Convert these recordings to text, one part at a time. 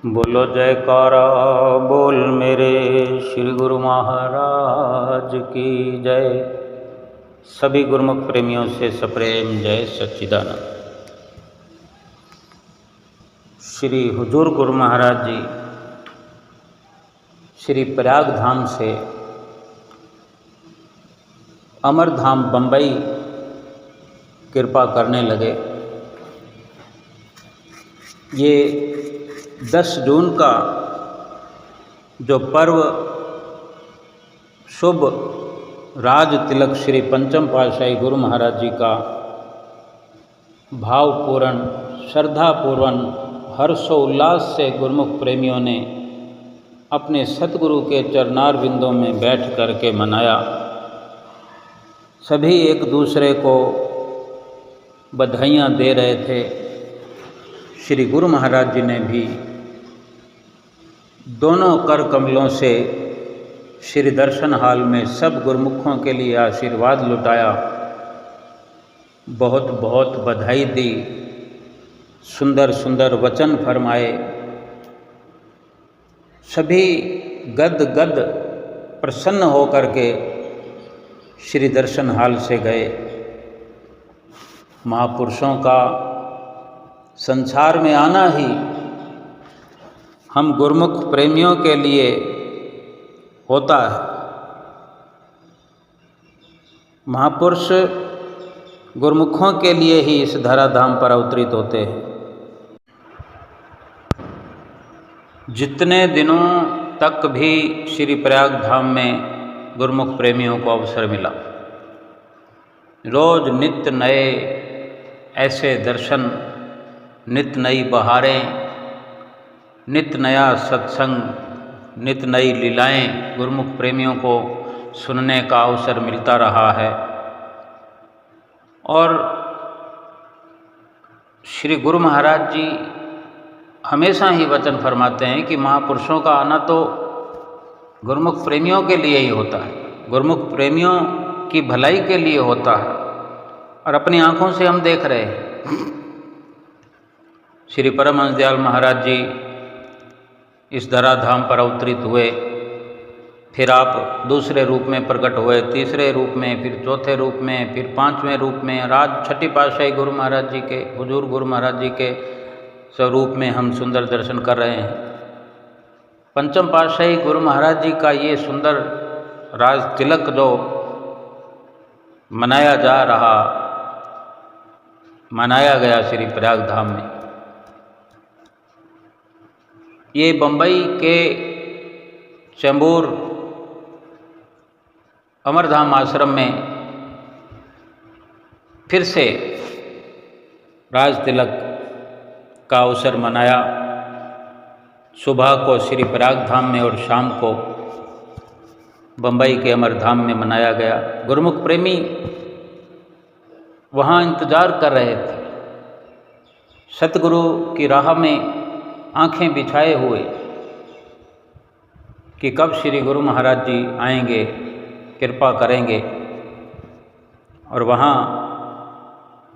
बोलो जयकारा बोल मेरे श्री गुरु महाराज की जय। सभी गुरुमुख प्रेमियों से सप्रेम जय सच्चिदानंद। श्री हुजूर गुरु महाराज जी श्री प्रयाग धाम से अमर धाम बम्बई कृपा करने लगे। ये 10 जून का जो पर्व शुभ राज तिलक श्री पंचम पातशाही गुरु महाराज जी का भावपूर्ण श्रद्धापूर्वक हर्षोल्लास से गुरुमुख प्रेमियों ने अपने सतगुरु के चरणार बिंदों में बैठ करके मनाया। सभी एक दूसरे को बधाइयाँ दे रहे थे। श्री गुरु महाराज जी ने भी दोनों कर कमलों से श्री दर्शन हाल में सब गुरुमुखों के लिए आशीर्वाद लुटाया, बहुत बहुत बधाई दी, सुंदर सुंदर वचन फरमाए। सभी गद गद प्रसन्न होकर के श्री दर्शन हाल से गए। महापुरुषों का संसार में आना ही हम गुरुमुख प्रेमियों के लिए होता है। महापुरुष गुरुमुखों के लिए ही इस धराधाम पर अवतरित होते हैं। जितने दिनों तक भी श्री प्रयाग धाम में गुरुमुख प्रेमियों को अवसर मिला, रोज नित्य नए ऐसे दर्शन, नित्य नई बहारें, नित्य नया सत्संग, नित्य नई लीलाएं गुरुमुख प्रेमियों को सुनने का अवसर मिलता रहा है। और श्री गुरु महाराज जी हमेशा ही वचन फरमाते हैं कि महापुरुषों का आना तो गुरुमुख प्रेमियों के लिए ही होता है, गुरुमुख प्रेमियों की भलाई के लिए होता है। और अपनी आँखों से हम देख रहे हैं, श्री परमहंस दयाल महाराज जी इस धराधाम पर अवतरित हुए, फिर आप दूसरे रूप में प्रकट हुए, तीसरे रूप में, फिर चौथे रूप में, फिर 5वें रूप में, और आज छठी पातशाही गुरु महाराज जी के, हुजूर गुरु महाराज जी के स्वरूप में हम सुंदर दर्शन कर रहे हैं। पंचम पातशाही गुरु महाराज जी का ये सुंदर राज तिलक जो मनाया गया श्री प्रयाग धाम में, ये बम्बई के चैम्बूर अमरधाम आश्रम में फिर से राज तिलक का अवसर मनाया। सुबह को श्री प्रयाग धाम में और शाम को बम्बई के अमरधाम में मनाया गया। गुरुमुख प्रेमी वहाँ इंतज़ार कर रहे थे, सतगुरु की राह में आंखें बिछाए हुए कि कब श्री गुरु महाराज जी आएंगे, कृपा करेंगे। और वहाँ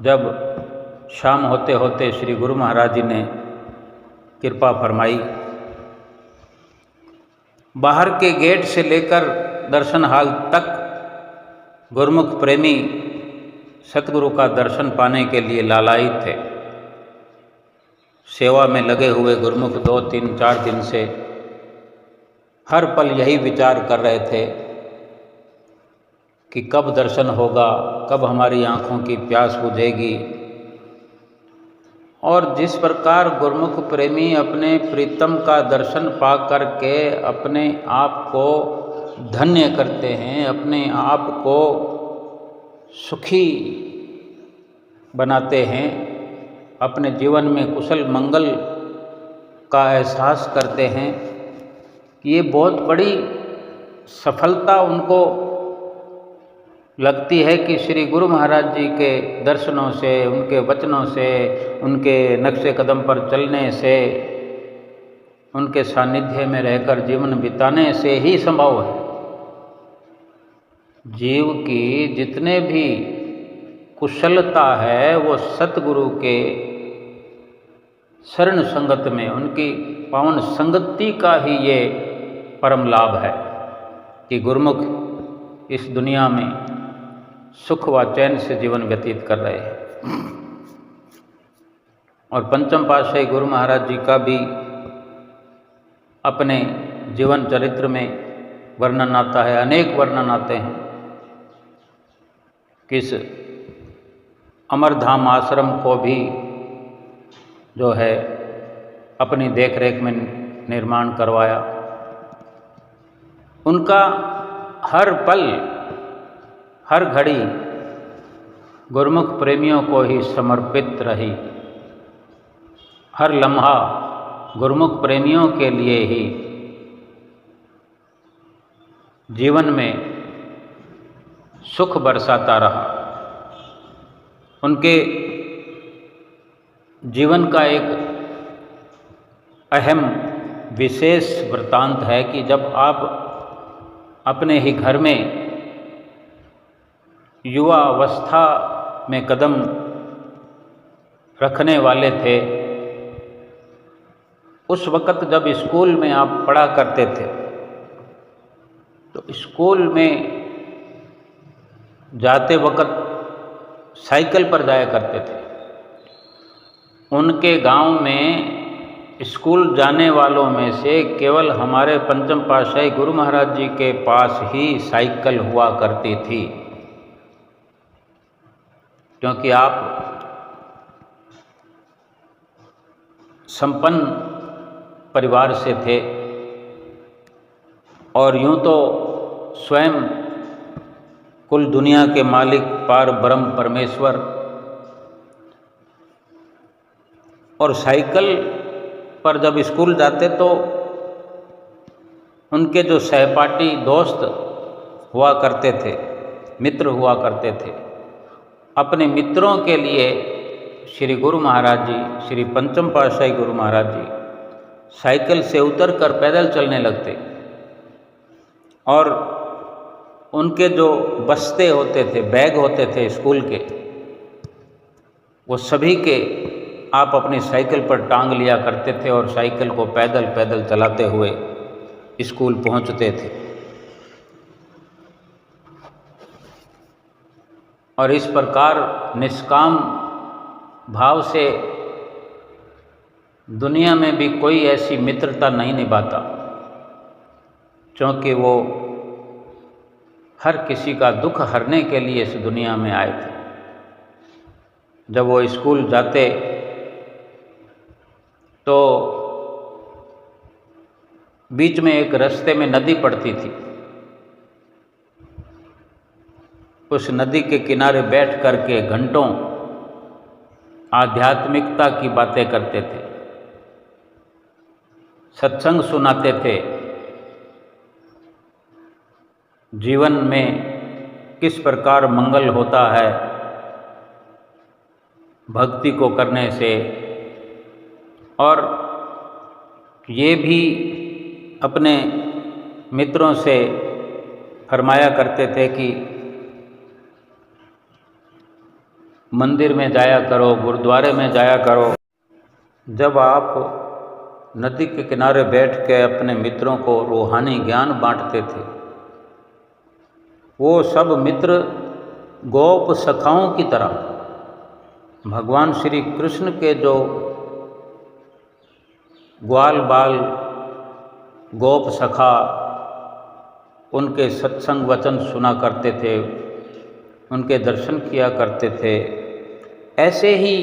जब शाम होते होते श्री गुरु महाराज जी ने कृपा फरमाई। बाहर के गेट से लेकर दर्शन हाल तक गुरुमुख प्रेमी सतगुरु का दर्शन पाने के लिए लालायित थे। सेवा में लगे हुए गुरुमुख 2, 3, 4 दिन से हर पल यही विचार कर रहे थे कि कब दर्शन होगा, कब हमारी आँखों की प्यास बुझेगी। और जिस प्रकार गुरुमुख प्रेमी अपने प्रीतम का दर्शन पा करके अपने आप को धन्य करते हैं, अपने आप को सुखी बनाते हैं, अपने जीवन में कुशल मंगल का एहसास करते हैं, ये बहुत बड़ी सफलता उनको लगती है कि श्री गुरु महाराज जी के दर्शनों से, उनके वचनों से, उनके नक्शे कदम पर चलने से, उनके सानिध्य में रहकर जीवन बिताने से ही संभव है। जीव की जितने भी कुशलता है वो सतगुरु के शरण संगत में, उनकी पावन संगति का ही ये परम लाभ है कि गुरुमुख इस दुनिया में सुख व चैन से जीवन व्यतीत कर रहे हैं। और पंचम पातशाही गुरु महाराज जी का भी अपने जीवन चरित्र में वर्णन आता है, अनेक वर्णन आते हैं। किस अमरधाम आश्रम को भी जो है अपनी देखरेख में निर्माण करवाया। उनका हर पल हर घड़ी गुरुमुख प्रेमियों को ही समर्पित रही, हर लम्हा गुरुमुख प्रेमियों के लिए ही जीवन में सुख बरसाता रहा। उनके जीवन का एक अहम विशेष वृत्तांत है कि जब आप अपने ही घर में युवा अवस्था में कदम रखने वाले थे, उस वक़्त जब स्कूल में आप पढ़ा करते थे तो स्कूल में जाते वक़्त साइकिल पर जाया करते थे। उनके गांव में स्कूल जाने वालों में से केवल हमारे पंचम पातशाही गुरु महाराज जी के पास ही साइकिल हुआ करती थी, क्योंकि आप संपन्न परिवार से थे और यूं तो स्वयं कुल दुनिया के मालिक पार ब्रह्म परमेश्वर, और साइकिल पर जब स्कूल जाते तो उनके जो सहपाठी दोस्त हुआ करते थे, मित्र हुआ करते थे, अपने मित्रों के लिए श्री गुरु महाराज जी, श्री पंचम पातशाही गुरु महाराज जी साइकिल से उतरकर पैदल चलने लगते और उनके जो बस्ते होते थे, बैग होते थे स्कूल के, वो सभी के आप अपनी साइकिल पर टांग लिया करते थे और साइकिल को पैदल पैदल चलाते हुए स्कूल पहुंचते थे। और इस प्रकार निष्काम भाव से दुनिया में भी कोई ऐसी मित्रता नहीं निभाता, क्योंकि वो हर किसी का दुख हरने के लिए इस दुनिया में आए थे। जब वो स्कूल जाते तो बीच में एक रास्ते में नदी पड़ती थी, उस नदी के किनारे बैठ करके घंटों आध्यात्मिकता की बातें करते थे, सत्संग सुनाते थे, जीवन में किस प्रकार मंगल होता है भक्ति को करने से। और ये भी अपने मित्रों से फरमाया करते थे कि मंदिर में जाया करो, गुरुद्वारे में जाया करो। जब आप नदी के किनारे बैठ के अपने मित्रों को रूहानी ज्ञान बांटते थे, वो सब मित्र गोप सखाओं की तरह भगवान श्री कृष्ण के जो ग्वाल बाल गोप सखा, उनके सत्संग वचन सुना करते थे, उनके दर्शन किया करते थे। ऐसे ही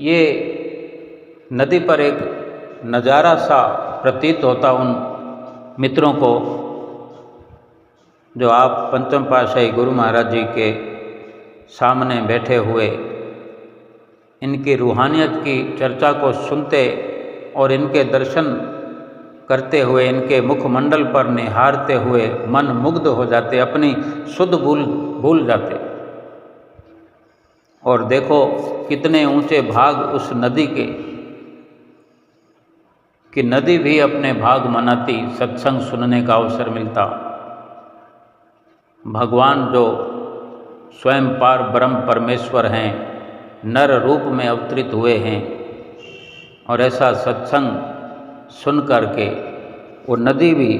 ये नदी पर एक नज़ारा सा प्रतीत होता उन मित्रों को, जो आप पंचम पातशाही गुरु महाराज जी के सामने बैठे हुए इनकी रूहानियत की चर्चा को सुनते और इनके दर्शन करते हुए, इनके मुखमंडल पर निहारते हुए मन मुग्ध हो जाते, अपनी शुद्ध भूल जाते। और देखो कितने ऊंचे भाग उस नदी के, कि नदी भी अपने भाग मनाती, सत्संग सुनने का अवसर मिलता। भगवान जो स्वयं पार ब्रह्म परमेश्वर हैं, नर रूप में अवतरित हुए हैं और ऐसा सत्संग सुन कर के वो नदी भी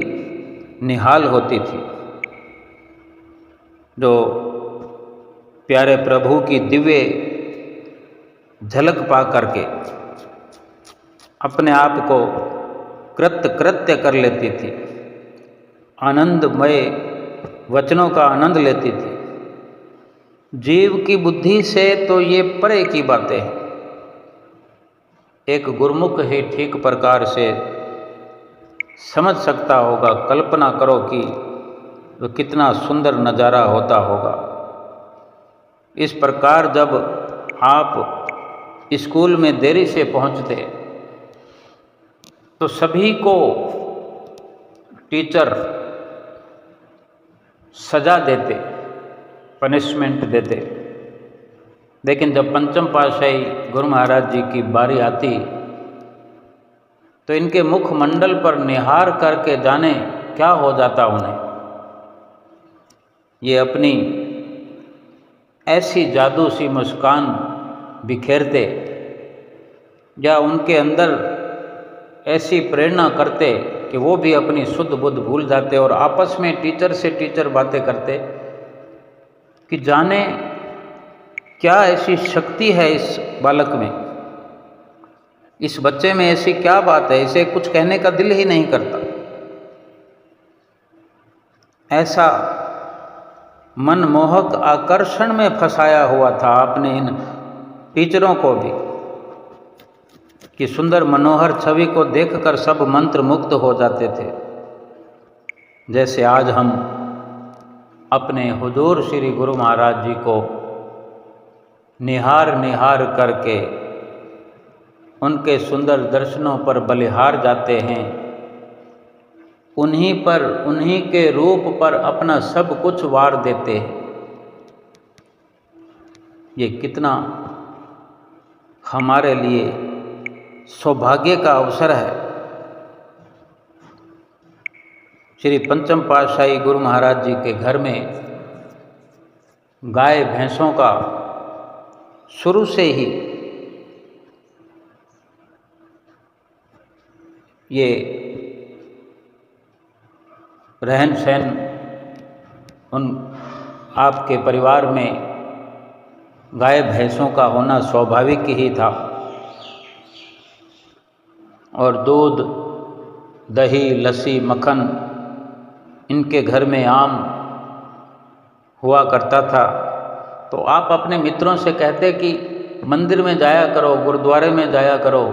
निहाल होती थी। जो प्यारे प्रभु की दिव्य झलक पा करके अपने आप को कृत्य कर लेती थी, आनंदमय वचनों का आनंद लेती थी। जीव की बुद्धि से तो ये परे की बातें हैं। एक गुरुमुख ही ठीक प्रकार से समझ सकता होगा। कल्पना करो कि वो कितना सुंदर नज़ारा होता होगा। इस प्रकार जब आप स्कूल में देरी से पहुंचते तो सभी को टीचर सजा देते, पनिशमेंट देते। लेकिन जब पंचम पातशाही गुरु महाराज जी की बारी आती तो इनके मुखमंडल पर निहार करके जाने क्या हो जाता उन्हें। ये अपनी ऐसी जादू सी मुस्कान बिखेरते या उनके अंदर ऐसी प्रेरणा करते कि वो भी अपनी शुद्ध बुद्ध भूल जाते और आपस में टीचर से टीचर बातें करते कि जाने क्या ऐसी शक्ति है इस बालक में, इस बच्चे में ऐसी क्या बात है, इसे कुछ कहने का दिल ही नहीं करता। ऐसा मनमोहक आकर्षण में फंसाया हुआ था आपने इन टीचरों को भी कि सुंदर मनोहर छवि को देखकर सब मंत्र मुग्ध हो जाते थे। जैसे आज हम अपने हुजूर श्री गुरु महाराज जी को निहार करके उनके सुंदर दर्शनों पर बलिहार जाते हैं, उन्हीं के रूप पर अपना सब कुछ वार देते हैं। ये कितना हमारे लिए सौभाग्य का अवसर है। श्री पंचम पातशाही गुरु महाराज जी के घर में गाय भैंसों का शुरू से ही ये रहन सहन उन आपके परिवार में गाय भैंसों का होना स्वाभाविक ही था। और दूध, दही, लस्सी, मक्खन इनके घर में आम हुआ करता था। तो आप अपने मित्रों से कहते कि मंदिर में जाया करो, गुरुद्वारे में जाया करो,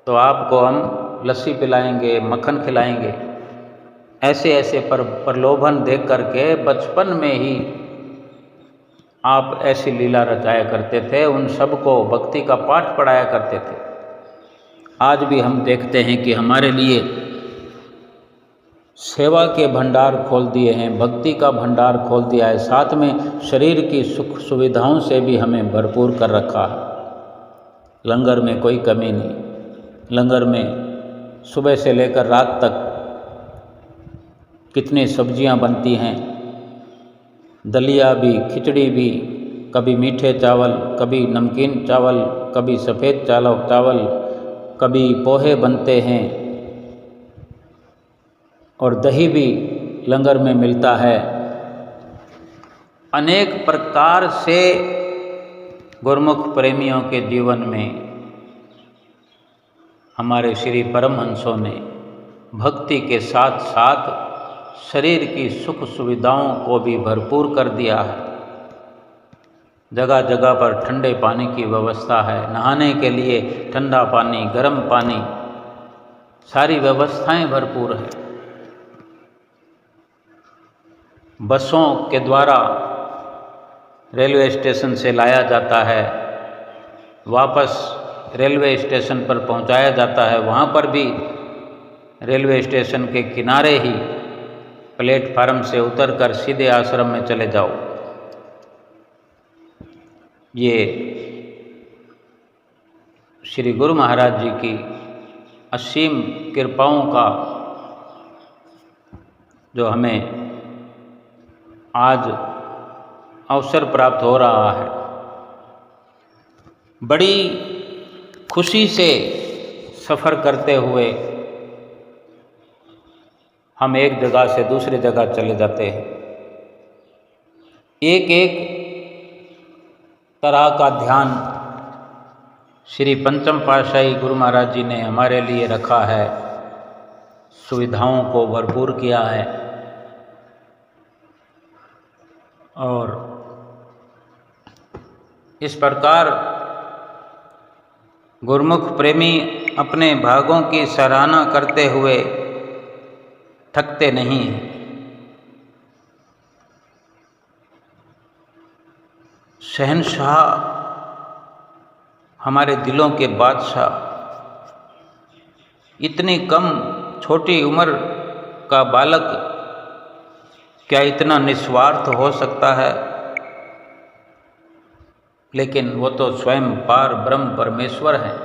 तो आपको हम लस्सी पिलाएंगे, मक्खन खिलाएंगे। ऐसे प्रलोभन देख करके बचपन में ही आप ऐसी लीला रचाया करते थे, उन सबको भक्ति का पाठ पढ़ाया करते थे। आज भी हम देखते हैं कि हमारे लिए सेवा के भंडार खोल दिए हैं, भक्ति का भंडार खोल दिया है, साथ में शरीर की सुख सुविधाओं से भी हमें भरपूर कर रखा है। लंगर में कोई कमी नहीं। लंगर में सुबह से लेकर रात तक कितनी सब्जियां बनती हैं, दलिया भी, खिचड़ी भी, कभी मीठे चावल, कभी नमकीन चावल, कभी सफ़ेद चावल, कभी पोहे बनते हैं और दही भी लंगर में मिलता है। अनेक प्रकार से गुरुमुख प्रेमियों के जीवन में हमारे श्री परमहंसों ने भक्ति के साथ साथ शरीर की सुख सुविधाओं को भी भरपूर कर दिया है। जगह जगह पर ठंडे पानी की व्यवस्था है, नहाने के लिए ठंडा पानी, गर्म पानी, सारी व्यवस्थाएं भरपूर है। बसों के द्वारा रेलवे स्टेशन से लाया जाता है, वापस रेलवे स्टेशन पर पहुंचाया जाता है। वहाँ पर भी रेलवे स्टेशन के किनारे ही प्लेटफार्म से उतरकर सीधे आश्रम में चले जाओ। ये श्री गुरु महाराज जी की असीम कृपाओं का जो हमें आज अवसर प्राप्त हो रहा है। बड़ी खुशी से सफ़र करते हुए हम एक जगह से दूसरी जगह चले जाते हैं। एक एक तरह का ध्यान श्री पंचम पातशाही गुरु महाराज जी ने हमारे लिए रखा है, सुविधाओं को भरपूर किया है। और इस प्रकार गुरुमुख प्रेमी अपने भागों की सराहना करते हुए थकते नहीं हैं। शहंशाह, हमारे दिलों के बादशाह, इतनी कम छोटी उम्र का बालक क्या इतना निस्वार्थ हो सकता है? लेकिन वो तो स्वयं पार ब्रह्म परमेश्वर हैं,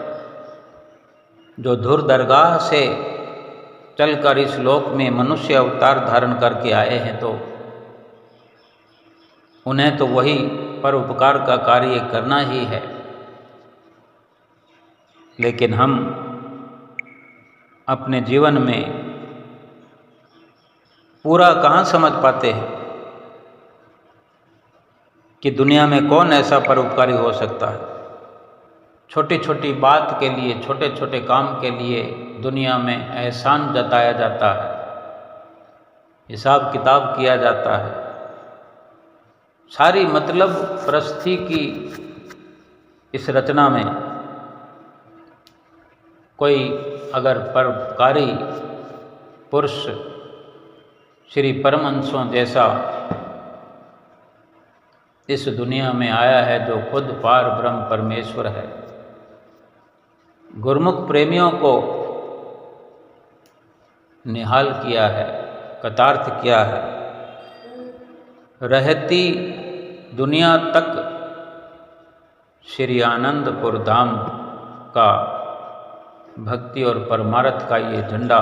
जो धुर दरगाह से चलकर इस लोक में मनुष्य अवतार धारण करके आए हैं, तो उन्हें तो वही परोपकार का कार्य करना ही है। लेकिन हम अपने जीवन में पूरा कहाँ समझ पाते हैं कि दुनिया में कौन ऐसा परोपकारी हो सकता है। छोटी छोटी बात के लिए, छोटे छोटे काम के लिए दुनिया में एहसान जताया जाता है, हिसाब किताब किया जाता है। सारी मतलब प्रस्थिति की इस रचना में कोई अगर परोपकारी पुरुष श्री परमहंसों जैसा इस दुनिया में आया है, जो खुद पार ब्रह्म परमेश्वर है, गुरुमुख प्रेमियों को निहाल किया है, कृतार्थ किया है, रहती दुनिया तक श्री आनंदपुर धाम का भक्ति और परमार्थ का ये झंडा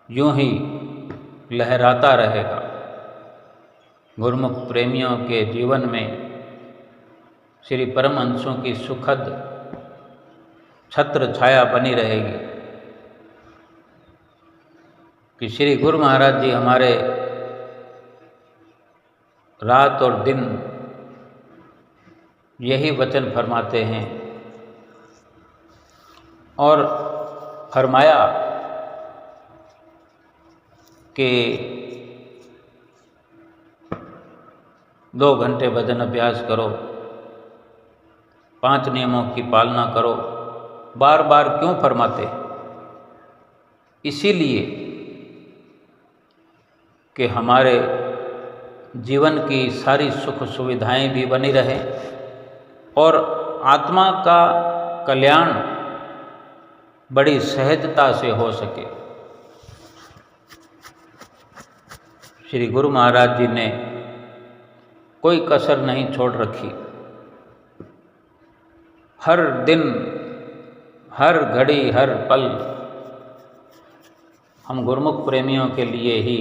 यूं ही लहराता रहेगा। गुरुमुख प्रेमियों के जीवन में श्री परमहंसों की सुखद छत्र छाया बनी रहेगी कि श्री गुरु महाराज जी हमारे रात और दिन यही वचन फरमाते हैं। और फरमाया कि 2 घंटे भजन अभ्यास करो, 5 नियमों की पालना करो। बार बार क्यों फरमाते? इसीलिए कि हमारे जीवन की सारी सुख सुविधाएं भी बनी रहें और आत्मा का कल्याण बड़ी सहजता से हो सके। श्री गुरु महाराज जी ने कोई कसर नहीं छोड़ रखी। हर दिन, हर घड़ी, हर पल हम गुरुमुख प्रेमियों के लिए ही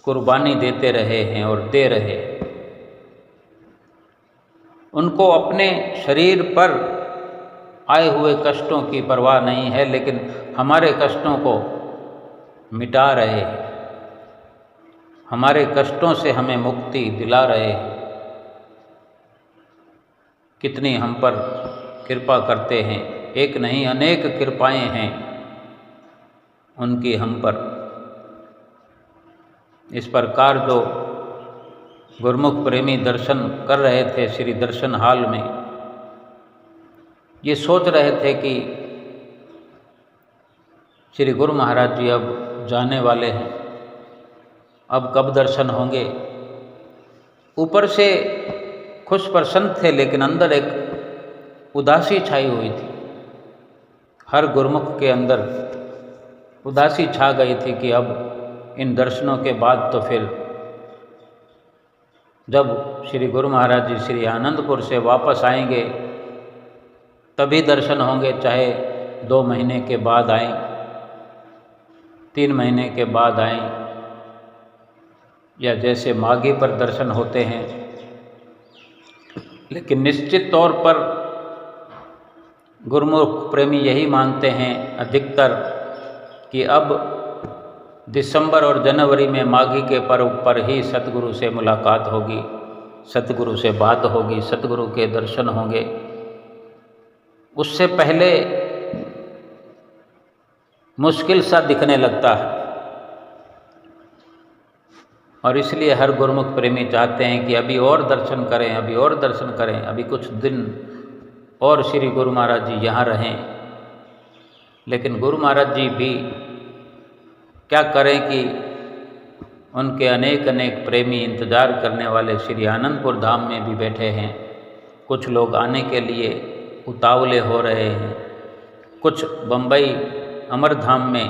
कुर्बानी देते रहे हैं और दे रहे हैं। उनको अपने शरीर पर आए हुए कष्टों की परवाह नहीं है, लेकिन हमारे कष्टों को मिटा रहे हैं, हमारे कष्टों से हमें मुक्ति दिला रहे हैं। कितनी हम पर कृपा करते हैं, एक नहीं अनेक कृपाएं हैं उनकी हम पर। इस प्रकार जो गुरुमुख प्रेमी दर्शन कर रहे थे श्री दर्शन हाल में, ये सोच रहे थे कि श्री गुरु महाराज जी अब जाने वाले हैं, अब कब दर्शन होंगे। ऊपर से खुश प्रसन्न थे, लेकिन अंदर एक उदासी छाई हुई थी। हर गुरुमुख के अंदर उदासी छा गई थी कि अब इन दर्शनों के बाद तो फिर जब श्री गुरु महाराज जी श्री आनंदपुर से वापस आएंगे तभी दर्शन होंगे, चाहे 2 महीने के बाद आएं, 3 महीने के बाद आएं, या जैसे माघी पर दर्शन होते हैं। लेकिन निश्चित तौर पर गुरुमुख प्रेमी यही मानते हैं अधिकतर कि अब दिसंबर और जनवरी में माघी के पर्व पर ही सतगुरु से मुलाकात होगी, सतगुरु से बात होगी, सतगुरु के दर्शन होंगे। उससे पहले मुश्किल सा दिखने लगता है और इसलिए हर गुरुमुख प्रेमी चाहते हैं कि अभी और दर्शन करें, अभी और दर्शन करें, अभी कुछ दिन और श्री गुरु महाराज जी यहाँ रहें। लेकिन गुरु महाराज जी भी क्या करें कि उनके अनेक अनेक प्रेमी इंतज़ार करने वाले श्री आनंदपुर धाम में भी बैठे हैं। कुछ लोग आने के लिए उतावले हो रहे हैं, कुछ बम्बई अमरधाम में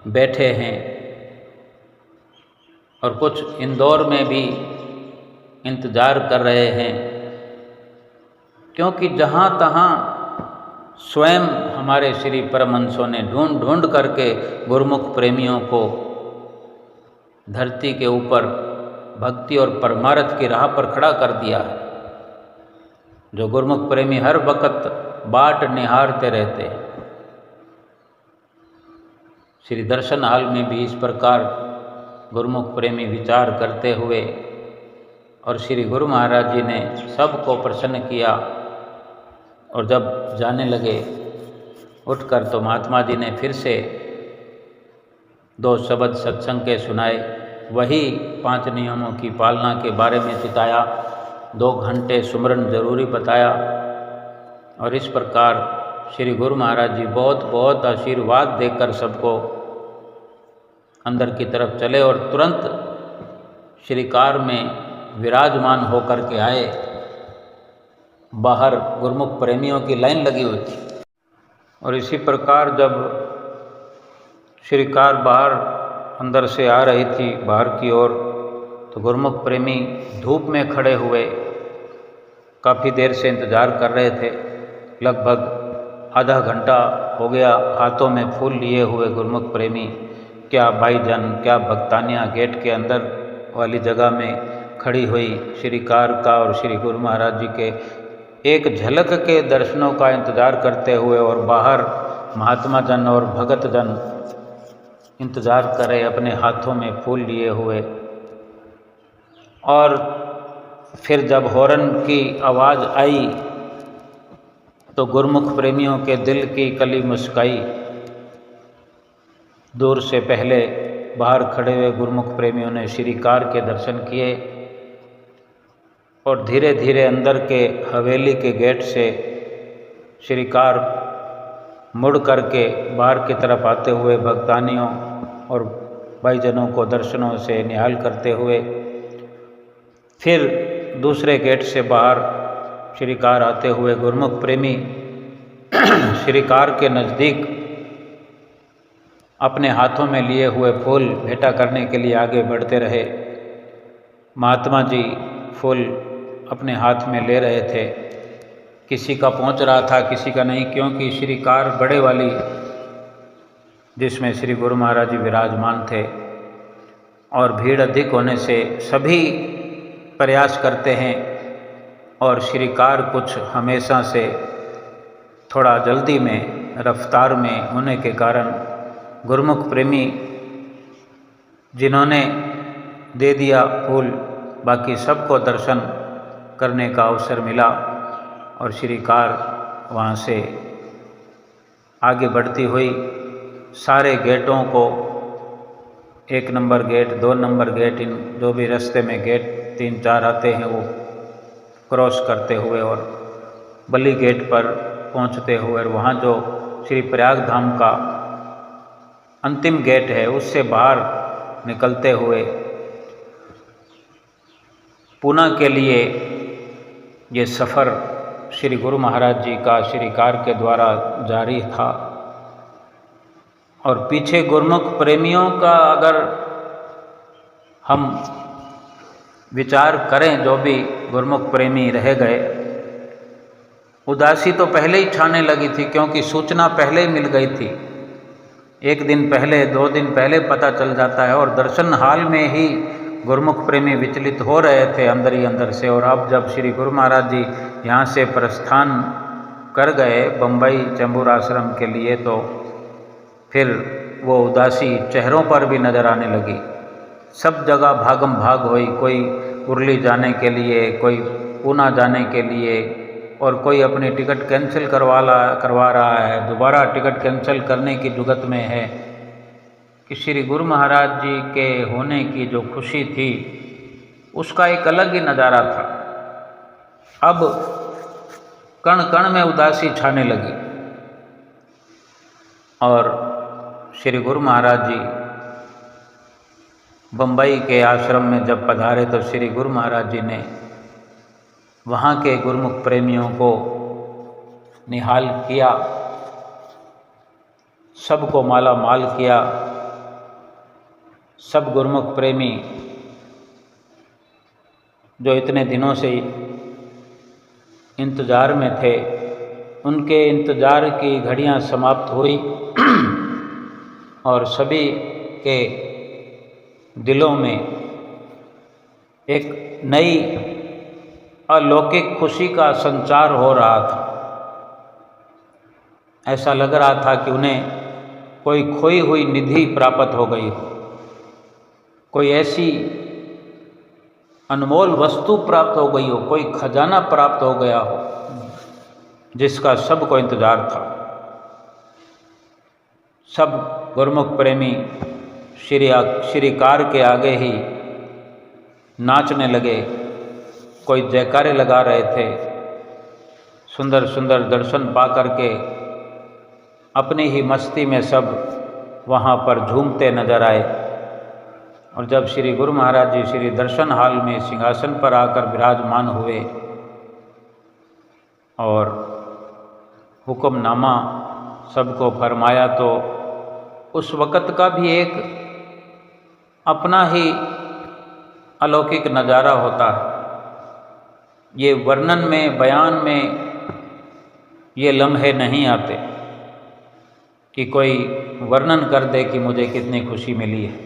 बैठे हैं और कुछ इंदौर में भी इंतज़ार कर रहे हैं, क्योंकि जहाँ तहाँ स्वयं हमारे श्री परमहंसों ने ढूंढ ढूंढ करके गुरुमुख प्रेमियों को धरती के ऊपर भक्ति और परमार्थ की राह पर खड़ा कर दिया है। जो गुरुमुख प्रेमी हर वक्त बाट निहारते रहते हैं। श्री दर्शन हाल में भी इस प्रकार गुरुमुख प्रेमी विचार करते हुए और श्री गुरु महाराज जी ने सबको प्रसन्न किया और जब जाने लगे उठकर तो महात्मा जी ने फिर से 2 शब्द सत्संग के सुनाए, वही 5 नियमों की पालना के बारे में चिताया, 2 घंटे सुमरन जरूरी बताया और इस प्रकार श्री गुरु महाराज जी बहुत बहुत आशीर्वाद देकर सबको अंदर की तरफ चले और तुरंत श्री कार में विराजमान होकर के आए। बाहर गुरुमुख प्रेमियों की लाइन लगी हुई थी और इसी प्रकार जब श्री कार बाहर अंदर से आ रही थी बाहर की ओर, तो गुरुमुख प्रेमी धूप में खड़े हुए काफ़ी देर से इंतज़ार कर रहे थे। लगभग आधा घंटा हो गया हाथों में फूल लिए हुए गुरुमुख प्रेमी क्या भाईजान क्या भक्तानियाँ गेट के अंदर वाली जगह में खड़ी हुई श्री कार का और श्री गुरु महाराज जी के एक झलक के दर्शनों का इंतज़ार करते हुए और बाहर महात्मा जन और भगत जन इंतज़ार करे अपने हाथों में फूल लिए हुए। और फिर जब हॉर्न की आवाज़ आई तो गुरुमुख प्रेमियों के दिल की कली मुस्काई। दूर से पहले बाहर खड़े हुए गुरुमुख प्रेमियों ने श्री कार के दर्शन किए और धीरे धीरे अंदर के हवेली के गेट से श्री कार मुड़ करके बाहर की तरफ आते हुए भक्तानियों और भाईजनों को दर्शनों से निहाल करते हुए फिर दूसरे गेट से बाहर श्री कार आते हुए गुरुमुख प्रेमी श्री कार के नज़दीक अपने हाथों में लिए हुए फूल भेंटा करने के लिए आगे बढ़ते रहे। महात्मा जी फूल अपने हाथ में ले रहे थे, किसी का पहुंच रहा था किसी का नहीं, क्योंकि श्री कार बड़े वाली जिसमें श्री गुरु महाराज जी विराजमान थे और भीड़ अधिक होने से सभी प्रयास करते हैं और श्री कार कुछ हमेशा से थोड़ा जल्दी में रफ्तार में होने के कारण गुरुमुख प्रेमी जिन्होंने दे दिया फूल बाकी सबको दर्शन करने का अवसर मिला और श्री कार वहाँ से आगे बढ़ती हुई सारे गेटों को 1 नंबर गेट 2 नंबर गेट इन जो भी रास्ते में गेट 3-4 आते हैं वो क्रॉस करते हुए और बलि गेट पर पहुँचते हुए और वहाँ जो श्री प्रयाग धाम का अंतिम गेट है उससे बाहर निकलते हुए पूना के लिए ये सफ़र श्री गुरु महाराज जी का श्री कार के द्वारा जारी था। और पीछे गुरुमुख प्रेमियों का अगर हम विचार करें, जो भी गुरुमुख प्रेमी रह गए, उदासी तो पहले ही छाने लगी थी क्योंकि सूचना पहले ही मिल गई थी। 1 दिन पहले 2 दिन पहले पता चल जाता है और दर्शन हाल में ही गुरुमुख प्रेमी विचलित हो रहे थे अंदर ही अंदर से। और अब जब श्री गुरु महाराज जी यहाँ से प्रस्थान कर गए बम्बई चैम्बूर आश्रम के लिए, तो फिर वो उदासी चेहरों पर भी नज़र आने लगी। सब जगह भागम भाग हुई, कोई उरली जाने के लिए, कोई पूना जाने के लिए, और कोई अपनी टिकट कैंसिल करवा रहा है, दोबारा टिकट कैंसिल करने की जुगत में है कि श्री गुरु महाराज जी के होने की जो खुशी थी उसका एक अलग ही नज़ारा था। अब कण कण में उदासी छाने लगी। और श्री गुरु महाराज जी बम्बई के आश्रम में जब पधारे तो श्री गुरु महाराज जी ने वहाँ के गुरुमुख प्रेमियों को निहाल किया, सबको माला माल किया। सब गुरुमुख प्रेमी जो इतने दिनों से इंतज़ार में थे, उनके इंतज़ार की घड़ियां समाप्त हुई और सभी के दिलों में एक नई अलौकिक खुशी का संचार हो रहा था। ऐसा लग रहा था कि उन्हें कोई खोई हुई निधि प्राप्त हो गई हो, कोई ऐसी अनमोल वस्तु प्राप्त हो गई हो, कोई खजाना प्राप्त हो गया हो जिसका सबको इंतज़ार था। सब गुरुमुख प्रेमी श्रीकार के आगे ही नाचने लगे, कोई जयकारे लगा रहे थे। सुंदर सुंदर दर्शन पा करके अपनी ही मस्ती में सब वहाँ पर झूमते नजर आए। और जब श्री गुरु महाराज जी श्री दर्शन हाल में सिंहासन पर आकर विराजमान हुए और हुक्मनामा सबको फरमाया, तो उस वक़्त का भी एक अपना ही अलौकिक नज़ारा होता है। ये वर्णन में, बयान में ये लम्हे नहीं आते कि कोई वर्णन कर दे कि मुझे कितनी खुशी मिली है।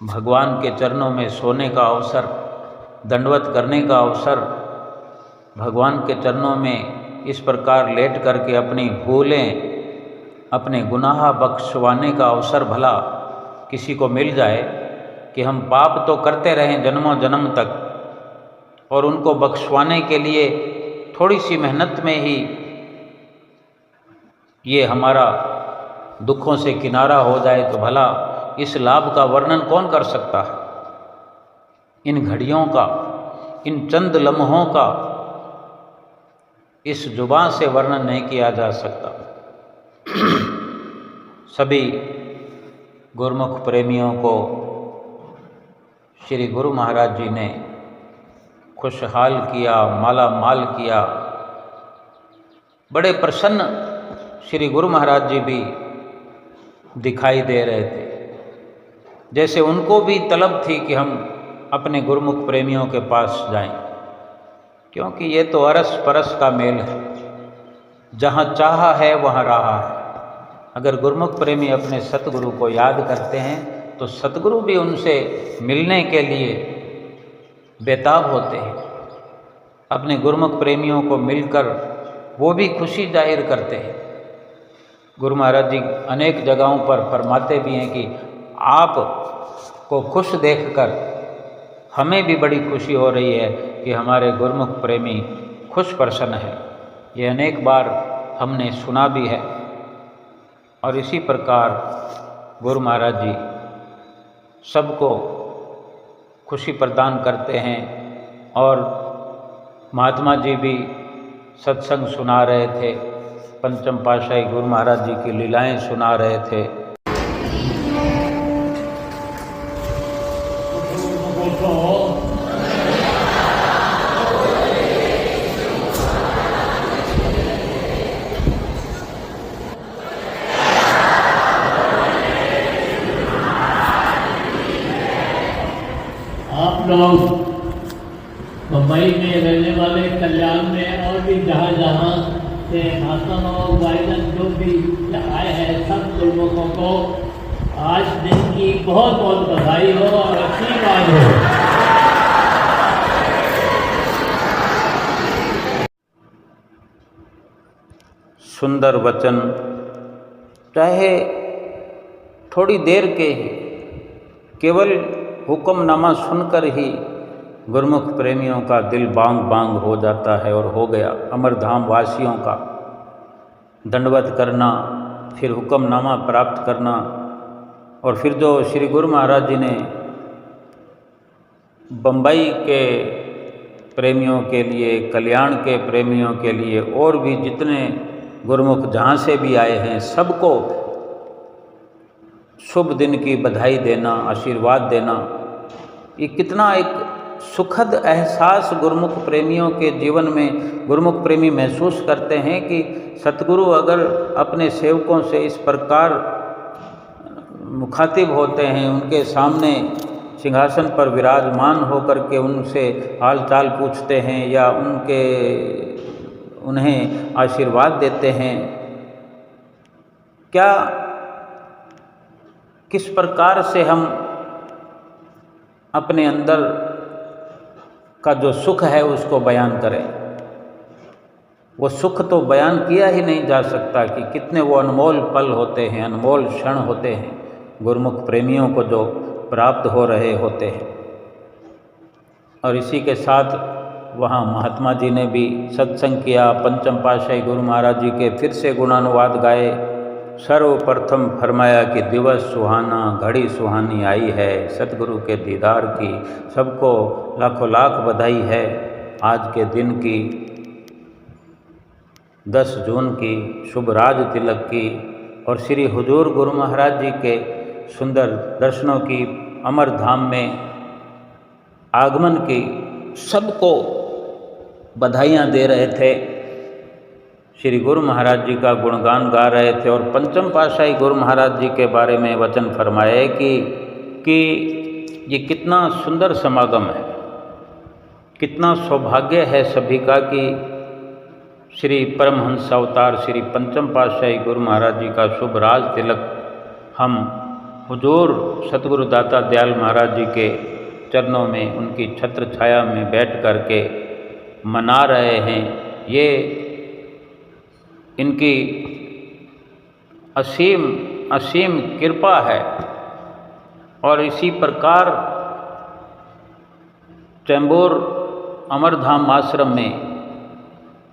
भगवान के चरणों में सोने का अवसर, दंडवत करने का अवसर, भगवान के चरणों में इस प्रकार लेट करके अपनी भूलें, अपने गुनाह बख्शवाने का अवसर भला किसी को मिल जाए कि हम पाप तो करते रहें जन्मों जन्म तक, और उनको बख्शवाने के लिए थोड़ी सी मेहनत में ही ये हमारा दुखों से किनारा हो जाए, तो भला इस लाभ का वर्णन कौन कर सकता है। इन घड़ियों का, इन चंद लम्हों का इस जुबान से वर्णन नहीं किया जा सकता। सभी गुरुमुख प्रेमियों को श्री गुरु महाराज जी ने खुशहाल किया, माला माल किया। बड़े प्रसन्न श्री गुरु महाराज जी भी दिखाई दे रहे थे, जैसे उनको भी तलब थी कि हम अपने गुरुमुख प्रेमियों के पास जाएं, क्योंकि ये तो अरस परस का मेल है, जहाँ चाहा है वहाँ रहा है। अगर गुरुमुख प्रेमी अपने सतगुरु को याद करते हैं तो सतगुरु भी उनसे मिलने के लिए बेताब होते हैं। अपने गुरुमुख प्रेमियों को मिलकर वो भी खुशी जाहिर करते हैं। गुरु महाराज जी अनेक जगहों पर फरमाते भी हैं कि आप को खुश देखकर हमें भी बड़ी खुशी हो रही है कि हमारे गुरुमुख प्रेमी खुश प्रसन्न है। ये अनेक बार हमने सुना भी है। और इसी प्रकार गुरु महाराज जी सबको खुशी प्रदान करते हैं। और महात्मा जी भी सत्संग सुना रहे थे, पंचम पातशाही गुरु महाराज जी की लीलाएं सुना रहे थे। आप लोग मुंबई में रहने वाले, कल्याण में और भी जहाँ जहाँ से भाषण और गाइडन जो भी आए हैं, सब गुरुमुखों को आज दिन की बहुत बहुत बधाई हो और आशीर्वाद हो। सुंदर वचन, चाहे थोड़ी देर के ही, केवल हुक्मनामा सुनकर ही गुरुमुख प्रेमियों का दिल बांग बांग हो जाता है। और हो गया। अमरधाम वासियों का दंडवत करना, फिर हुक्मनामा प्राप्त करना, और फिर जो श्री गुरु महाराज जी ने बम्बई के प्रेमियों के लिए, कल्याण के प्रेमियों के लिए, और भी जितने गुरुमुख जहाँ से भी आए हैं, सबको शुभ दिन की बधाई देना, आशीर्वाद देना, ये कितना एक सुखद एहसास गुरुमुख प्रेमियों के जीवन में गुरुमुख प्रेमी महसूस करते हैं कि सतगुरु अगर अपने सेवकों से इस प्रकार मुखातिब होते हैं, उनके सामने सिंहासन पर विराजमान होकर के उनसे हाल चाल पूछते हैं या उन्हें आशीर्वाद देते हैं, क्या किस प्रकार से हम अपने अंदर का जो सुख है उसको बयान करें। वो सुख तो बयान किया ही नहीं जा सकता कि कितने वो अनमोल पल होते हैं, अनमोल क्षण होते हैं गुरुमुख प्रेमियों को जो प्राप्त हो रहे होते हैं। और इसी के साथ वहाँ महात्मा जी ने भी सत्संग किया, पंचम पातशाही गुरु महाराज जी के फिर से गुणानुवाद गाए। सर्वप्रथम फरमाया कि दिवस सुहाना, घड़ी सुहानी आई है, सतगुरु के दीदार की सबको लाखों लाख बधाई है। आज के दिन की 10 जून की शुभ राज तिलक की और श्री हुजूर गुरु महाराज जी के सुंदर दर्शनों की, अमरधाम में आगमन की सबको बधाइयाँ दे रहे थे, श्री गुरु महाराज जी का गुणगान गा रहे थे। और पंचम पातशाही गुरु महाराज जी के बारे में वचन फरमाए कि ये कितना सुंदर समागम है, कितना सौभाग्य है सभी का कि श्री परमहंस अवतार श्री पंचम पातशाही गुरु महाराज जी का शुभ राज तिलक हम हुजूर सतगुरु दाता दयाल महाराज जी के चरणों में, उनकी छत्र छाया में बैठ कर के मना रहे हैं। ये इनकी असीम कृपा है। और इसी प्रकार चैम्बूर अमरधाम आश्रम में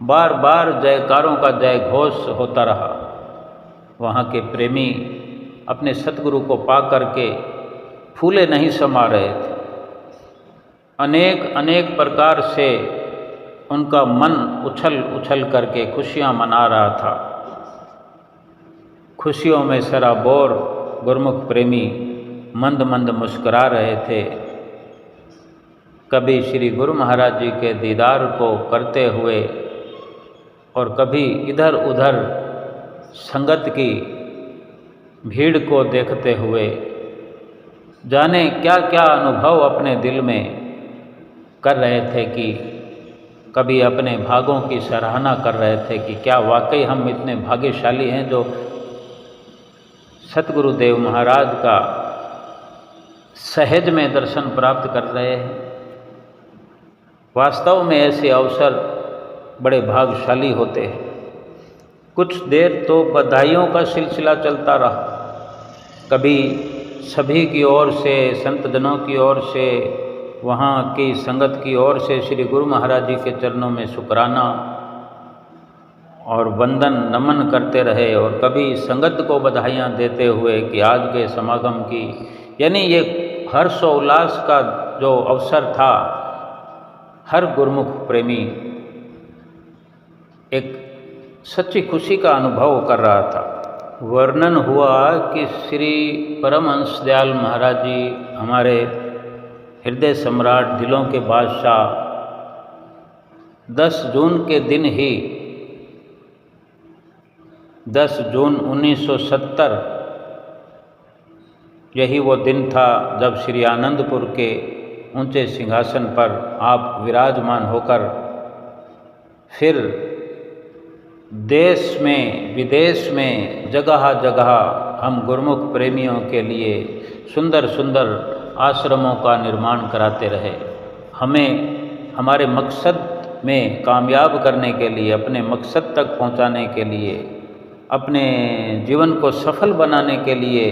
बार बार जयकारों का जय घोष होता रहा। वहाँ के प्रेमी अपने सतगुरु को पा करके फूले नहीं समा रहे थे, अनेक प्रकार से उनका मन उछल करके खुशियाँ मना रहा था। खुशियों में सराबोर गुरुमुख प्रेमी मंद मंद मुस्कुरा रहे थे। कभी श्री गुरु महाराज जी के दीदार को करते हुए और कभी इधर उधर संगत की भीड़ को देखते हुए, जाने क्या क्या अनुभव अपने दिल में कर रहे थे कि कभी अपने भागों की सराहना कर रहे थे कि क्या वाकई हम इतने भाग्यशाली हैं जो सतगुरुदेव महाराज का सहज में दर्शन प्राप्त कर रहे हैं। वास्तव में ऐसे अवसर बड़े भाग्यशाली होते हैं। कुछ देर तो बधाइयों का सिलसिला चलता रहा, कभी सभी की ओर से, संतजनों की ओर से, वहाँ की संगत की ओर से श्री गुरु महाराज जी के चरणों में शुक्राना और वंदन नमन करते रहे, और कभी संगत को बधाइयाँ देते हुए कि आज के समागम की, यानी ये हर्ष और उल्लास का जो अवसर था, हर गुरुमुख प्रेमी एक सच्ची खुशी का अनुभव कर रहा था। वर्णन हुआ कि श्री परमहंस दयाल महाराज जी, हमारे हृदय सम्राट, दिलों के बादशाह, 10 जून के दिन ही, 10 जून 1970, यही वो दिन था जब श्री आनंदपुर के ऊंचे सिंहासन पर आप विराजमान होकर फिर देश में विदेश में जगह जगह हम गुरुमुख प्रेमियों के लिए सुंदर सुंदर आश्रमों का निर्माण कराते रहे। हमें हमारे मकसद में कामयाब करने के लिए, अपने मकसद तक पहुंचाने के लिए अपने जीवन को सफल बनाने के लिए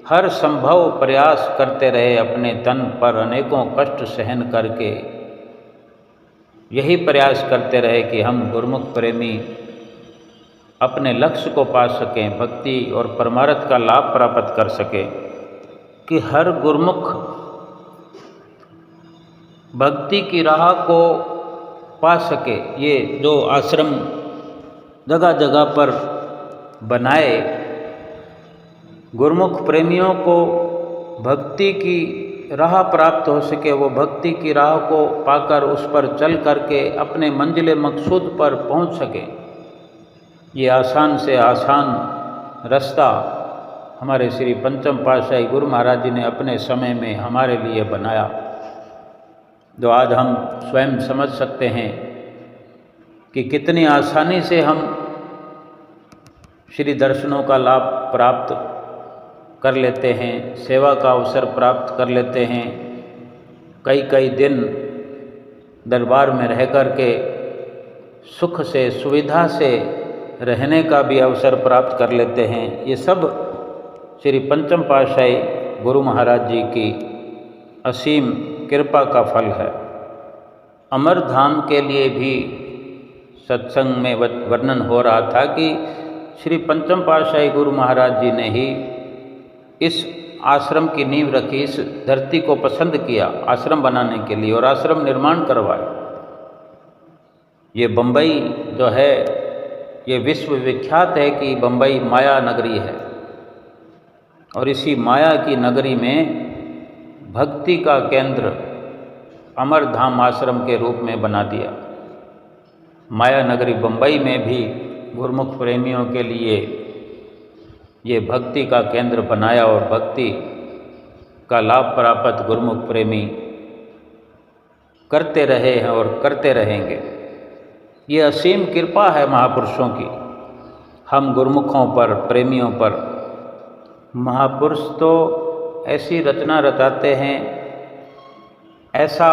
हर संभव प्रयास करते रहे, अपने तन पर अनेकों कष्ट सहन करके यही प्रयास करते रहे कि हम गुरुमुख प्रेमी अपने लक्ष्य को पा सकें, भक्ति और परमार्थ का लाभ प्राप्त कर सकें, कि हर गुरुमुख भक्ति की राह को पा सके। ये जो आश्रम जगह जगह पर बनाए, गुरुमुख प्रेमियों को भक्ति की राह प्राप्त हो सके, वो भक्ति की राह को पाकर उस पर चल करके अपने मंजिल मकसूद पर पहुंच सके। ये आसान से आसान रास्ता हमारे श्री पंचम पातशाही गुरु महाराज जी ने अपने समय में हमारे लिए बनाया, जो आज हम स्वयं समझ सकते हैं कि कितनी आसानी से हम श्री दर्शनों का लाभ प्राप्त कर लेते हैं, सेवा का अवसर प्राप्त कर लेते हैं, कई कई दिन दरबार में रह कर के सुख से सुविधा से रहने का भी अवसर प्राप्त कर लेते हैं। ये सब श्री पंचम पातशाही गुरु महाराज जी की असीम कृपा का फल है। अमर धाम के लिए भी सत्संग में वर्णन हो रहा था कि श्री पंचम पातशाही गुरु महाराज जी ने ही इस आश्रम की नींव रखी, इस धरती को पसंद किया आश्रम बनाने के लिए और आश्रम निर्माण करवाया। ये बम्बई जो है, ये विश्व विख्यात है कि बम्बई माया नगरी है, और इसी माया की नगरी में भक्ति का केंद्र अमरधाम आश्रम के रूप में बना दिया। माया नगरी बम्बई में भी गुरुमुख प्रेमियों के लिए ये भक्ति का केंद्र बनाया, और भक्ति का लाभ प्राप्त गुरुमुख प्रेमी करते रहे हैं और करते रहेंगे। ये असीम कृपा है महापुरुषों की हम गुरुमुखों पर, प्रेमियों पर। महापुरुष तो ऐसी रचना रचाते हैं, ऐसा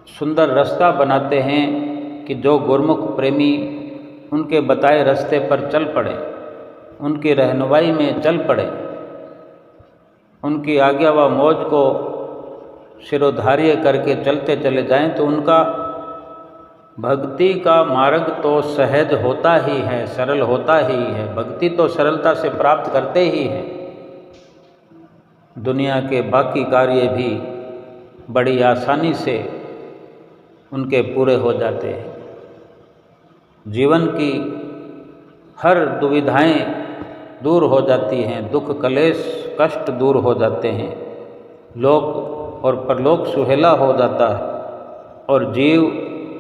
सुंदर रास्ता बनाते हैं कि जो गुरुमुख प्रेमी उनके बताए रास्ते पर चल पड़े, उनकी रहनुमाई में चल पड़े, उनकी आज्ञा व मौज को शिरोधार्य करके चलते चले जाएं, तो उनका भक्ति का मार्ग तो सहज होता ही है, सरल होता ही है। भक्ति तो सरलता से प्राप्त करते ही हैं। दुनिया के बाकी कार्य भी बड़ी आसानी से उनके पूरे हो जाते हैं। जीवन की हर दुविधाएं दूर हो जाती हैं, दुख कलेश कष्ट दूर हो जाते हैं, लोक और परलोक सुहेला हो जाता है, और जीव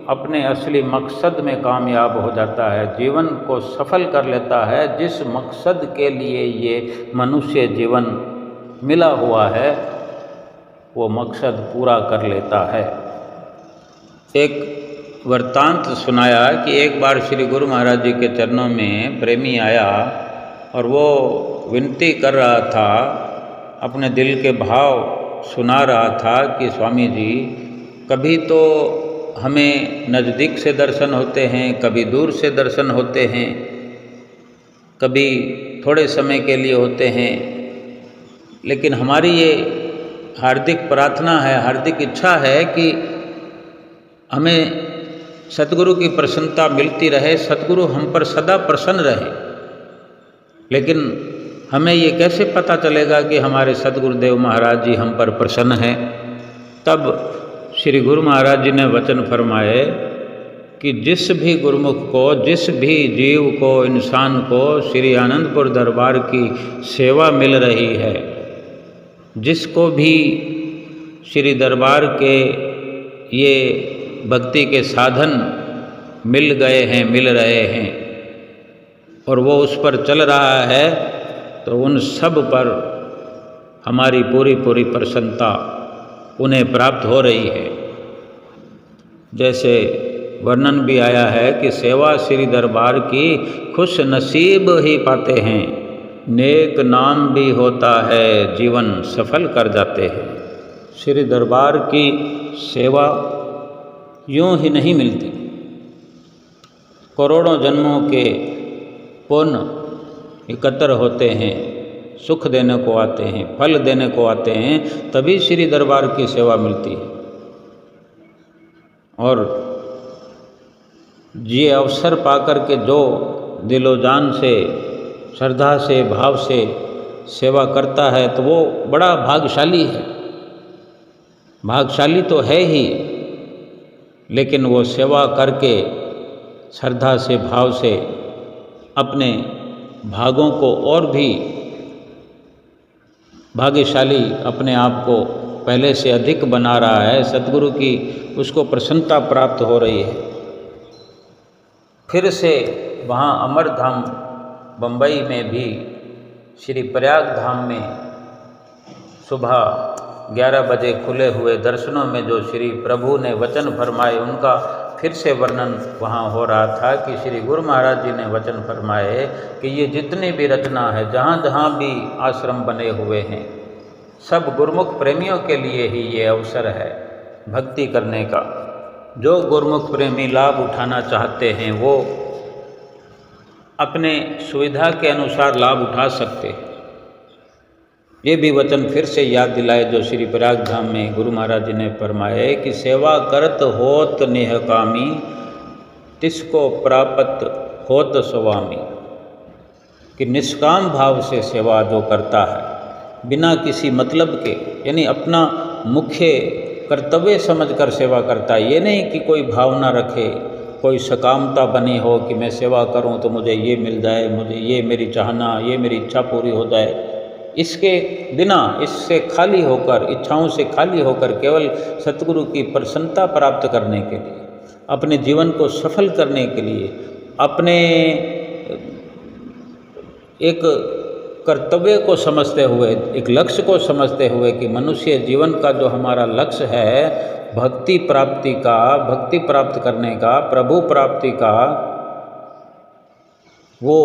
अपने असली मकसद में कामयाब हो जाता है, जीवन को सफल कर लेता है। जिस मकसद के लिए ये मनुष्य जीवन मिला हुआ है, वो मकसद पूरा कर लेता है। एक वृत्तांत सुनाया कि एक बार श्री गुरु महाराज जी के चरणों में प्रेमी आया और वो विनती कर रहा था, अपने दिल के भाव सुना रहा था कि स्वामी जी, कभी तो हमें नज़दीक से दर्शन होते हैं, कभी दूर से दर्शन होते हैं, कभी थोड़े समय के लिए होते हैं, लेकिन हमारी ये हार्दिक प्रार्थना है, हार्दिक इच्छा है कि हमें सतगुरु की प्रसन्नता मिलती रहे, सतगुरु हम पर सदा प्रसन्न रहे। लेकिन हमें ये कैसे पता चलेगा कि हमारे सतगुरुदेव महाराज जी हम पर प्रसन्न हैं? तब श्री गुरु महाराज जी ने वचन फरमाए कि जिस भी गुरुमुख को, जिस भी जीव को, इंसान को श्री आनंदपुर दरबार की सेवा मिल रही है, जिसको भी श्री दरबार के ये भक्ति के साधन मिल गए हैं, मिल रहे हैं, और वो उस पर चल रहा है, तो उन सब पर हमारी पूरी पूरी प्रसन्नता उन्हें प्राप्त हो रही है। जैसे वर्णन भी आया है कि सेवा श्री दरबार की खुश नसीब ही पाते हैं, नेक नाम भी होता है, जीवन सफल कर जाते हैं। श्री दरबार की सेवा यूं ही नहीं मिलती, करोड़ों जन्मों के पुण्य एकत्र होते हैं, सुख देने को आते हैं, फल देने को आते हैं, तभी श्री दरबार की सेवा मिलती है। और ये अवसर पाकर के जो दिलो जान से, श्रद्धा से, भाव से सेवा करता है तो वो बड़ा भाग्यशाली है। भाग्यशाली तो है ही, लेकिन वो सेवा करके श्रद्धा से, भाव से अपने भागों को और भी भाग्यशाली अपने आप को पहले से अधिक बना रहा है। सद्गुरु की उसको प्रसन्नता प्राप्त हो रही है। फिर से वहाँ अमरधाम बम्बई में भी श्री प्रयाग धाम में सुबह 11 बजे खुले हुए दर्शनों में जो श्री प्रभु ने वचन फरमाए, उनका फिर से वर्णन वहाँ हो रहा था कि श्री गुरु महाराज जी ने वचन फरमाए कि ये जितनी भी रचना है, जहाँ जहाँ भी आश्रम बने हुए हैं, सब गुरुमुख प्रेमियों के लिए ही ये अवसर है भक्ति करने का। जो गुरुमुख प्रेमी लाभ उठाना चाहते हैं वो अपने सुविधा के अनुसार लाभ उठा सकते हैं। ये भी वचन फिर से याद दिलाए जो श्री प्रयाग धाम में गुरु महाराज जी ने फरमाए कि सेवा करत होत निहकामी, तिसको प्राप्त होत स्वामी। कि निष्काम भाव से सेवा जो करता है, बिना किसी मतलब के, यानी अपना मुख्य कर्तव्य समझकर सेवा करता है। ये नहीं कि कोई भावना रखे, कोई सकामता बनी हो कि मैं सेवा करूं तो मुझे ये मिल जाए, मुझे ये मेरी चाहना, ये मेरी इच्छा पूरी हो जाए। इसके बिना, इससे खाली होकर, इच्छाओं से खाली होकर केवल सतगुरु की प्रसन्नता प्राप्त करने के लिए, अपने जीवन को सफल करने के लिए, अपने एक कर्तव्य को समझते हुए, एक लक्ष्य को समझते हुए कि मनुष्य जीवन का जो हमारा लक्ष्य है भक्ति प्राप्ति का, भक्ति प्राप्त करने का, प्रभु प्राप्ति का, वो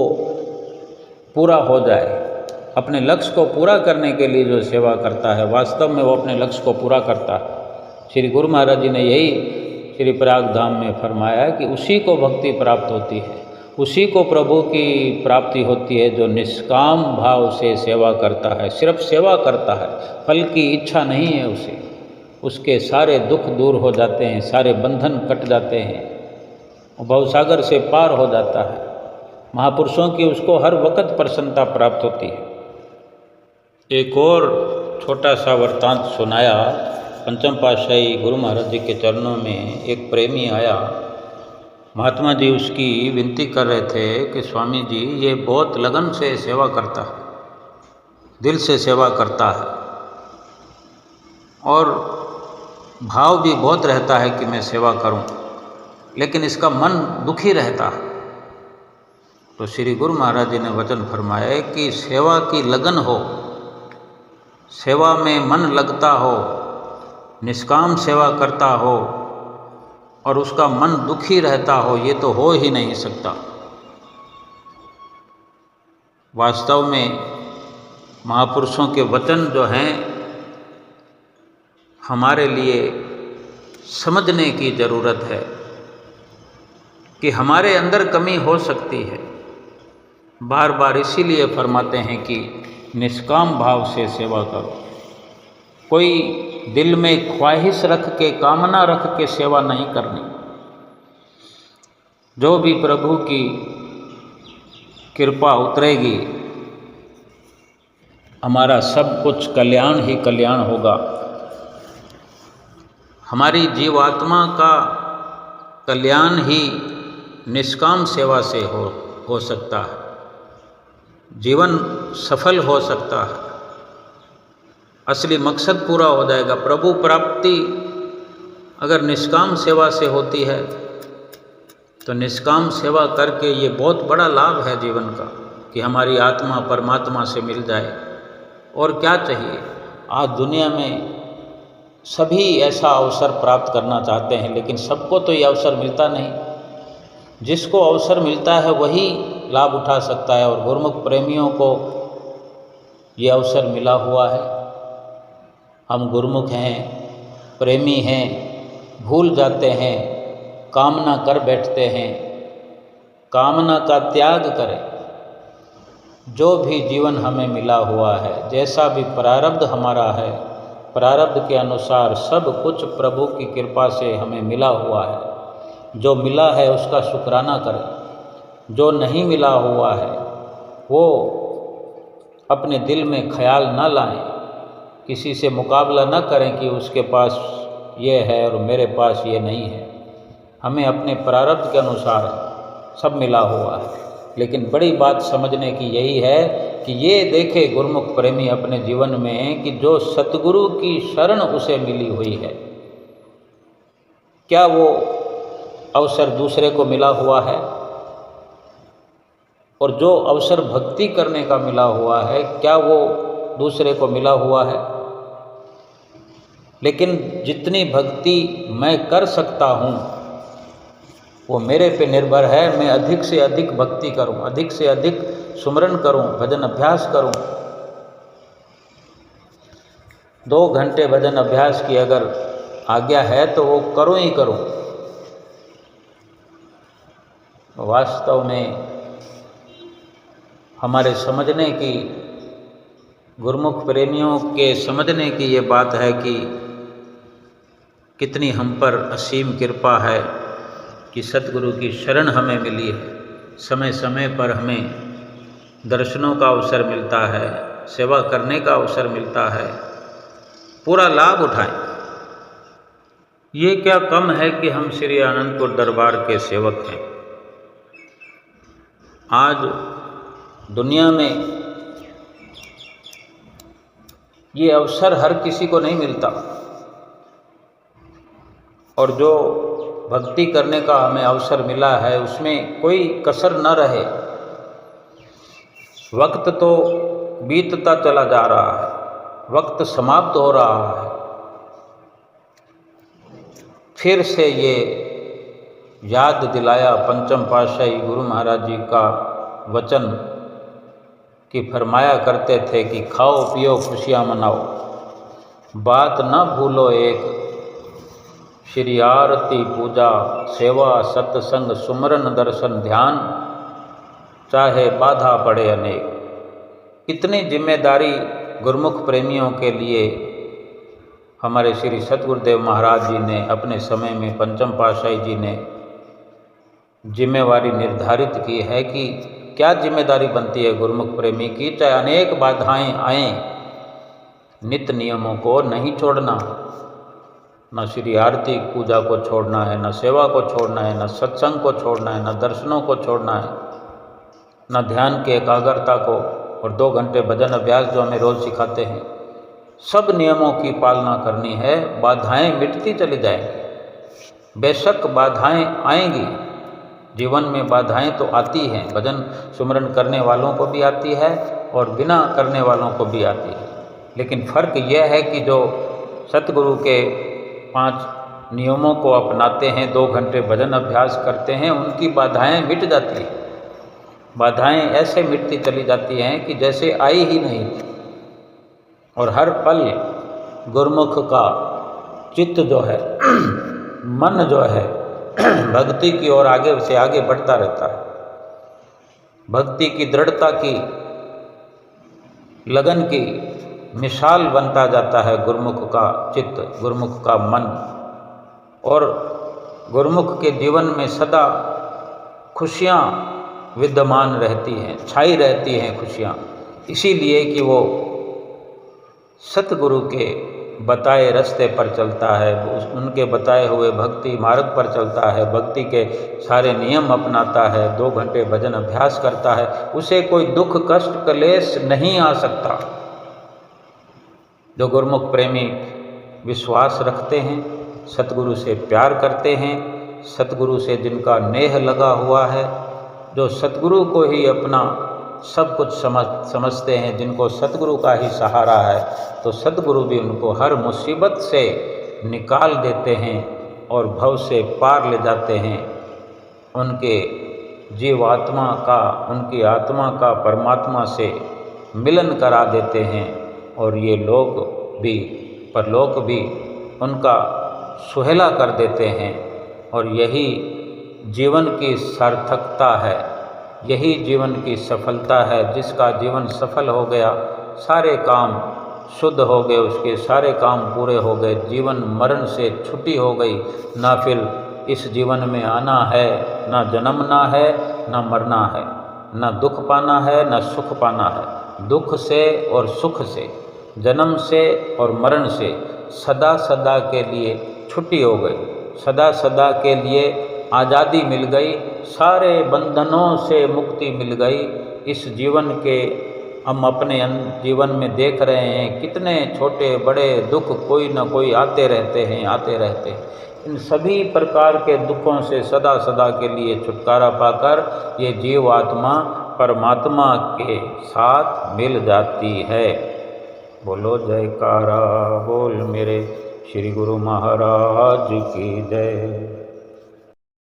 पूरा हो जाए। अपने लक्ष्य को पूरा करने के लिए जो सेवा करता है, वास्तव में वो अपने लक्ष्य को पूरा करता है। श्री गुरु महाराज जी ने यही श्री प्रयाग धाम में फरमाया कि उसी को भक्ति प्राप्त होती है, उसी को प्रभु की प्राप्ति होती है जो निष्काम भाव से सेवा करता है, सिर्फ सेवा करता है, फल की इच्छा नहीं है उसे। उसके सारे दुख दूर हो जाते हैं, सारे बंधन कट जाते हैं, भवसागर से पार हो जाता है। महापुरुषों की उसको हर वक्त प्रसन्नता प्राप्त होती है। एक और छोटा सा वृत्तांत सुनाया। पंचम पातशाही गुरु महाराज जी के चरणों में एक प्रेमी आया। महात्मा जी उसकी विनती कर रहे थे कि स्वामी जी ये बहुत लगन से सेवा करता है, दिल से सेवा करता है और भाव भी बहुत रहता है कि मैं सेवा करूं, लेकिन इसका मन दुखी रहता है। तो श्री गुरु महाराज जी ने वचन फरमाए कि सेवा की लगन हो, सेवा में मन लगता हो, निष्काम सेवा करता हो और उसका मन दुखी रहता हो, ये तो हो ही नहीं सकता। वास्तव में महापुरुषों के वचन जो हैं हमारे लिए समझने की ज़रूरत है कि हमारे अंदर कमी हो सकती है। बार बार इसीलिए फरमाते हैं कि निष्काम भाव से सेवा करो। कोई दिल में ख्वाहिश रख के, कामना रख के सेवा नहीं करनी। जो भी प्रभु की कृपा उतरेगी, हमारा सब कुछ कल्याण ही कल्याण होगा। हमारी जीवात्मा का कल्याण ही निष्काम सेवा से हो सकता है। जीवन सफल हो सकता है, असली मकसद पूरा हो जाएगा। प्रभु प्राप्ति अगर निष्काम सेवा से होती है तो निष्काम सेवा करके ये बहुत बड़ा लाभ है जीवन का कि हमारी आत्मा परमात्मा से मिल जाए। और क्या चाहिए? आज दुनिया में सभी ऐसा अवसर प्राप्त करना चाहते हैं, लेकिन सबको तो ये अवसर मिलता नहीं। जिसको अवसर मिलता है वही लाभ उठा सकता है और गुरुमुख प्रेमियों को ये अवसर मिला हुआ है। हम गुरुमुख हैं, प्रेमी हैं, भूल जाते हैं, कामना कर बैठते हैं। कामना का त्याग करें, जो भी जीवन हमें मिला हुआ है, जैसा भी प्रारब्ध हमारा है, प्रारब्ध के अनुसार सब कुछ प्रभु की कृपा से हमें मिला हुआ है। जो मिला है उसका शुक्राना करें, जो नहीं मिला हुआ है वो अपने दिल में ख्याल न लाएं, किसी से मुकाबला न करें कि उसके पास ये है और मेरे पास ये नहीं है। हमें अपने प्रारब्ध के अनुसार सब मिला हुआ है। लेकिन बड़ी बात समझने की यही है कि ये देखे गुरुमुख प्रेमी अपने जीवन में कि जो सतगुरु की शरण उसे मिली हुई है, क्या वो अवसर दूसरे को मिला हुआ है? और जो अवसर भक्ति करने का मिला हुआ है, क्या वो दूसरे को मिला हुआ है? लेकिन जितनी भक्ति मैं कर सकता हूँ वो मेरे पे निर्भर है। मैं अधिक से अधिक भक्ति करूँ, अधिक से अधिक सुमरन करूँ, भजन अभ्यास करूँ। 2 घंटे भजन अभ्यास की अगर आज्ञा है तो वो करूँ ही करूँ। वास्तव में हमारे समझने की, गुरुमुख प्रेमियों के समझने की ये बात है कि कितनी हम पर असीम कृपा है कि सतगुरु की शरण हमें मिली है। समय समय पर हमें दर्शनों का अवसर मिलता है, सेवा करने का अवसर मिलता है। पूरा लाभ उठाएं। ये क्या कम है कि हम श्री आनंदपुर दरबार के सेवक हैं। आज दुनिया में ये अवसर हर किसी को नहीं मिलता, और जो भक्ति करने का हमें अवसर मिला है उसमें कोई कसर न रहे। वक्त तो बीतता चला जा रहा है, वक्त समाप्त हो रहा है। फिर से ये याद दिलाया पंचम पातशाही गुरु महाराज जी का वचन कि फरमाया करते थे कि खाओ पियो खुशियाँ मनाओ, बात न भूलो एक, श्री आरती पूजा सेवा सत्संग सुमरन दर्शन ध्यान, चाहे बाधा पड़े अनेक। इतनी जिम्मेदारी गुरुमुख प्रेमियों के लिए हमारे श्री सतगुरुदेव महाराज जी ने अपने समय में, पंचम पातशाही जी ने जिम्मेवारी निर्धारित की है कि क्या जिम्मेदारी बनती है गुरुमुख प्रेमी की। चाहे अनेक बाधाएं आएँ, नित्य नियमों को नहीं छोड़ना, न श्री आरती पूजा को छोड़ना है, न सेवा को छोड़ना है, न सत्संग को छोड़ना है, न दर्शनों को छोड़ना है, न ध्यान की एकाग्रता को, और 2 घंटे भजन अभ्यास जो हमें रोज़ सिखाते हैं। सब नियमों की पालना करनी है। बाधाएं मिटती चली जाएंगी। बेशक बाधाएं आएंगी, जीवन में बाधाएं तो आती हैं। भजन सुमरन करने वालों को भी आती है और बिना करने वालों को भी आती है। लेकिन फ़र्क यह है कि जो सतगुरु के 5 नियमों को अपनाते हैं, 2 घंटे भजन अभ्यास करते हैं, उनकी बाधाएं मिट जाती हैं। बाधाएं ऐसे मिटती चली जाती हैं कि जैसे आई ही नहीं थी। और हर पल गुरुमुख का चित्त जो है, मन जो है, भक्ति की ओर आगे से आगे बढ़ता रहता है। भक्ति की दृढ़ता की, लगन की मिसाल बनता जाता है गुरुमुख का चित्त, गुरुमुख का मन। और गुरुमुख के जीवन में सदा खुशियाँ विद्यमान रहती हैं, छाई रहती हैं खुशियाँ, इसीलिए कि वो सतगुरु के बताए रास्ते पर चलता है, उनके बताए हुए भक्ति मार्ग पर चलता है, भक्ति के सारे नियम अपनाता है, 2 घंटे भजन अभ्यास करता है। उसे कोई दुख कष्ट क्लेश नहीं आ सकता। जो गुरुमुख प्रेमी विश्वास रखते हैं, सतगुरु से प्यार करते हैं, सतगुरु से जिनका नेह लगा हुआ है, जो सतगुरु को ही अपना सब कुछ समझते हैं, जिनको सतगुरु का ही सहारा है, तो सतगुरु भी उनको हर मुसीबत से निकाल देते हैं और भव से पार ले जाते हैं। उनके जीवात्मा का, उनकी आत्मा का परमात्मा से मिलन करा देते हैं। और ये लोग भी, परलोक भी उनका सुहेला कर देते हैं। और यही जीवन की सार्थकता है, यही जीवन की सफलता है। जिसका जीवन सफल हो गया, सारे काम शुद्ध हो गए, उसके सारे काम पूरे हो गए, जीवन मरण से छुट्टी हो गई। ना फिर इस जीवन में आना है, ना जन्मना है, ना मरना है, ना दुख पाना है, ना सुख पाना है। दुख से और सुख से, जन्म से और मरण से सदा सदा के लिए छुट्टी हो गई, सदा सदा के लिए आज़ादी मिल गई, सारे बंधनों से मुक्ति मिल गई। इस जीवन के हम अपने जीवन में देख रहे हैं कितने छोटे बड़े दुख कोई न कोई आते रहते हैं, आते रहते हैं। इन सभी प्रकार के दुखों से सदा सदा के लिए छुटकारा पाकर ये जीव आत्मा परमात्मा के साथ मिल जाती है। बोलो जयकारा बोल मेरे श्री गुरु महाराज की जय।